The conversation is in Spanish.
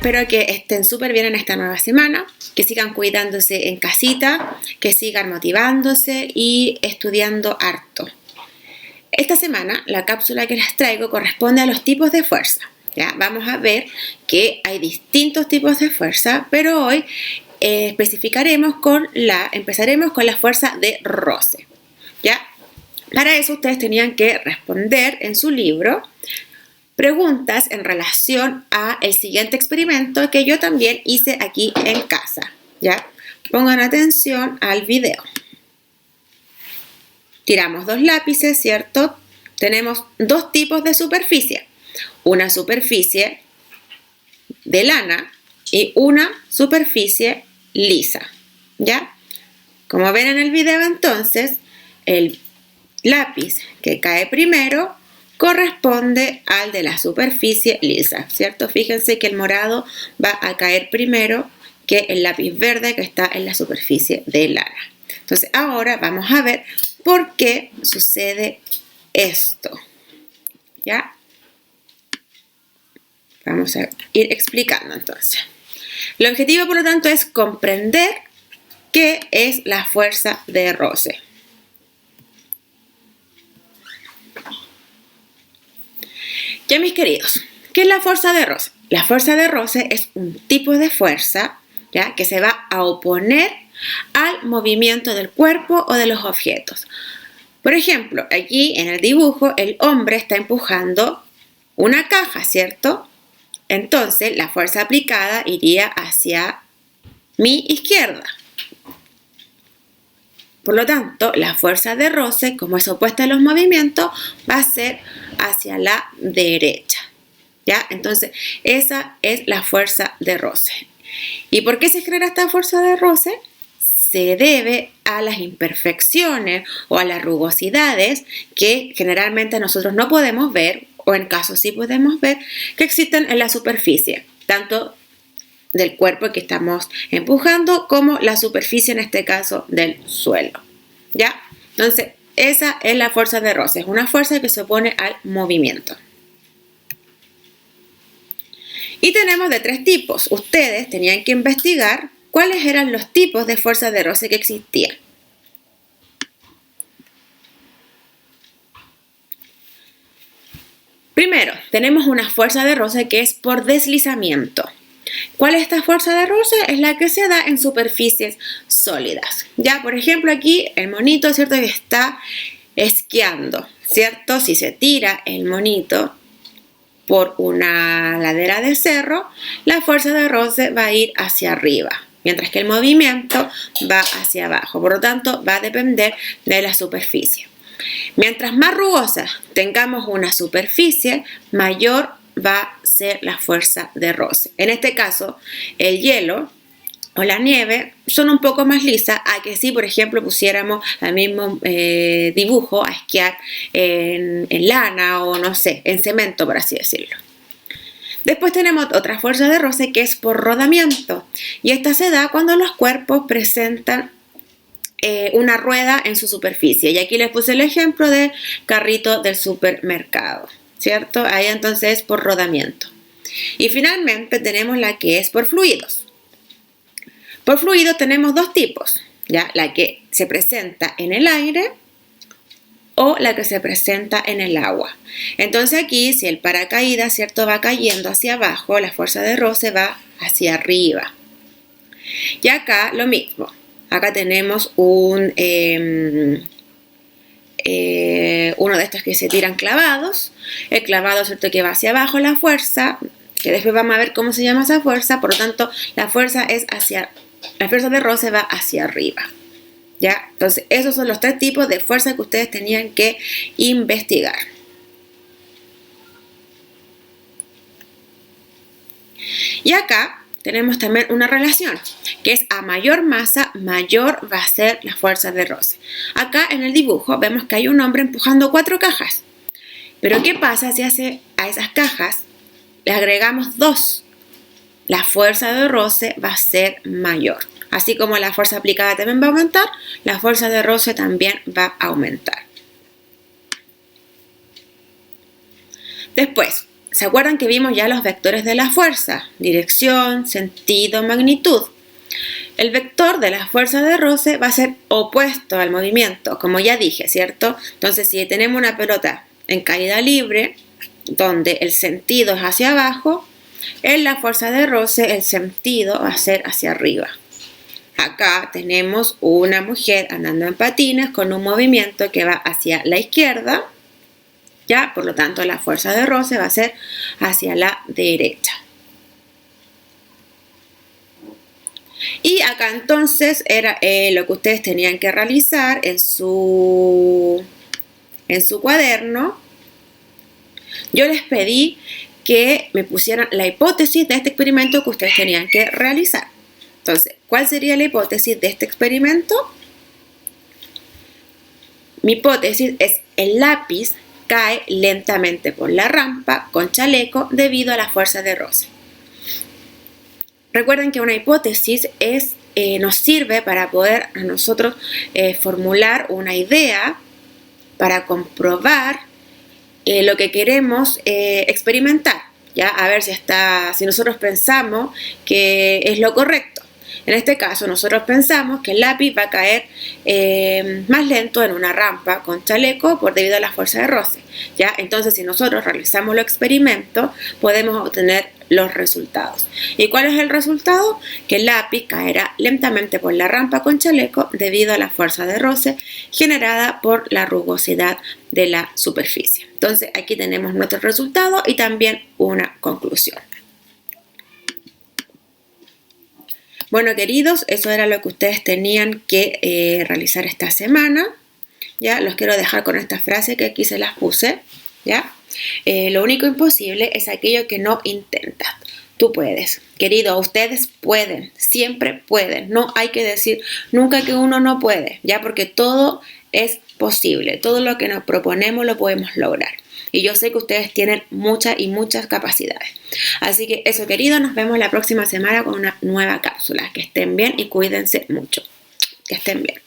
Espero que estén súper bien en esta nueva semana, que sigan cuidándose en casita, que sigan motivándose y estudiando harto. Esta semana la cápsula que les traigo corresponde a los tipos de fuerza. ¿Ya? Vamos a ver que hay distintos tipos de fuerza, pero hoy empezaremos con la fuerza de roce. ¿Ya? Para eso ustedes tenían que responder en su libro preguntas en relación a el siguiente experimento que yo también hice aquí en casa. ¿Ya? Pongan atención al video. Tiramos dos lápices, ¿cierto? Tenemos dos tipos de superficie. Una superficie de lana y una superficie lisa. ¿Ya? Como ven en el video, entonces, el lápiz que cae primero corresponde al de la superficie lisa, ¿cierto? Fíjense que el morado va a caer primero que el lápiz verde que está en la superficie de lana. Entonces, ahora vamos a ver por qué sucede esto. ¿Ya? Vamos a ir explicando entonces. El objetivo, por lo tanto, es comprender qué es la fuerza de roce. Ya, mis queridos, ¿qué es la fuerza de roce? La fuerza de roce es un tipo de fuerza, ¿ya?, que se va a oponer al movimiento del cuerpo o de los objetos. Por ejemplo, aquí en el dibujo el hombre está empujando una caja, ¿cierto? Entonces la fuerza aplicada iría hacia mi izquierda. Por lo tanto, la fuerza de roce, como es opuesta a los movimientos, va a ser hacia la derecha. ¿Ya? Entonces, esa es la fuerza de roce. ¿Y por qué se genera esta fuerza de roce? Se debe a las imperfecciones o a las rugosidades que generalmente nosotros no podemos ver, o en caso sí podemos ver, que existen en la superficie, tanto del cuerpo que estamos empujando como la superficie, en este caso, del suelo. ¿Ya? Entonces, esa es la fuerza de roce, es una fuerza que se opone al movimiento. Y tenemos de tres tipos. Ustedes tenían que investigar cuáles eran los tipos de fuerza de roce que existían. Primero, tenemos una fuerza de roce que es por deslizamiento. ¿Cuál es esta fuerza de roce? Es la que se da en superficies sólidas. Ya, por ejemplo, aquí el monito, ¿cierto?, que está esquiando, ¿cierto? Si se tira el monito por una ladera de cerro, la fuerza de roce va a ir hacia arriba, mientras que el movimiento va hacia abajo. Por lo tanto, va a depender de la superficie. Mientras más rugosa tengamos una superficie, mayor va a ser la fuerza de roce. En este caso, el hielo o la nieve son un poco más lisas a que si, por ejemplo, pusiéramos el mismo dibujo a esquiar en lana o, no sé, en cemento, por así decirlo. Después tenemos otra fuerza de roce que es por rodamiento, y esta se da cuando los cuerpos presentan una rueda en su superficie. Y aquí les puse el ejemplo del carrito del supermercado, ¿cierto? Ahí entonces es por rodamiento. Y finalmente tenemos la que es por fluidos. Por fluido tenemos dos tipos, ¿ya? La que se presenta en el aire o la que se presenta en el agua. Entonces aquí, si el paracaídas, ¿cierto?, va cayendo hacia abajo, la fuerza de roce va hacia arriba. Y acá lo mismo. Acá tenemos uno de estos que se tiran clavados. El clavado, ¿cierto?, que va hacia abajo, la fuerza, que después vamos a ver cómo se llama esa fuerza. Por lo tanto, la fuerza de roce va hacia arriba. ¿Ya? Entonces, esos son los tres tipos de fuerza que ustedes tenían que investigar. Y acá tenemos también una relación, que es a mayor masa, mayor va a ser la fuerza de roce. Acá en el dibujo vemos que hay un hombre empujando 4 cajas. Pero ¿qué pasa si a esas cajas le agregamos 2? La fuerza de roce va a ser mayor. Así como la fuerza aplicada también va a aumentar, la fuerza de roce también va a aumentar. Después, ¿Se acuerdan que vimos ya los vectores de la fuerza? Dirección, sentido, magnitud. El vector de la fuerza de roce va a ser opuesto al movimiento, como ya dije, ¿cierto? Entonces, si tenemos una pelota en caída libre, donde el sentido es hacia abajo, en la fuerza de roce el sentido va a ser hacia arriba. Acá tenemos una mujer andando en patines con un movimiento que va hacia la izquierda, ¿ya? Por lo tanto, la fuerza de roce va a ser hacia la derecha. Y acá entonces era lo que ustedes tenían que realizar en su cuaderno. Yo les pedí que me pusieran la hipótesis de este experimento que ustedes tenían que realizar. Entonces, ¿cuál sería la hipótesis de este experimento? Mi hipótesis es: el lápiz cae lentamente por la rampa con chaleco debido a la fuerza de roce. Recuerden que una hipótesis nos sirve para poder nosotros formular una idea para comprobar lo que queremos experimentar, ¿ya? A ver si nosotros pensamos que es lo correcto. En este caso, nosotros pensamos que el lápiz va a caer más lento en una rampa con chaleco debido a la fuerza de roce, ¿ya? Entonces, si nosotros realizamos el experimento, podemos obtener los resultados. ¿Y cuál es el resultado? Que el lápiz caerá lentamente por la rampa con chaleco debido a la fuerza de roce generada por la rugosidad de la superficie. Entonces, aquí tenemos nuestro resultado y también una conclusión. Bueno, queridos, eso era lo que ustedes tenían que realizar esta semana. Ya los quiero dejar con esta frase que aquí se las puse, ¿ya? Lo único imposible es aquello que no intentas. Tú puedes, querido, ustedes pueden, siempre pueden. No hay que decir nunca que uno no puede, ya, porque todo es posible. Todo lo que nos proponemos lo podemos lograr. Y yo sé que ustedes tienen muchas capacidades. Así que eso, querido, nos vemos la próxima semana con una nueva cápsula. Que estén bien y cuídense mucho. Que estén bien.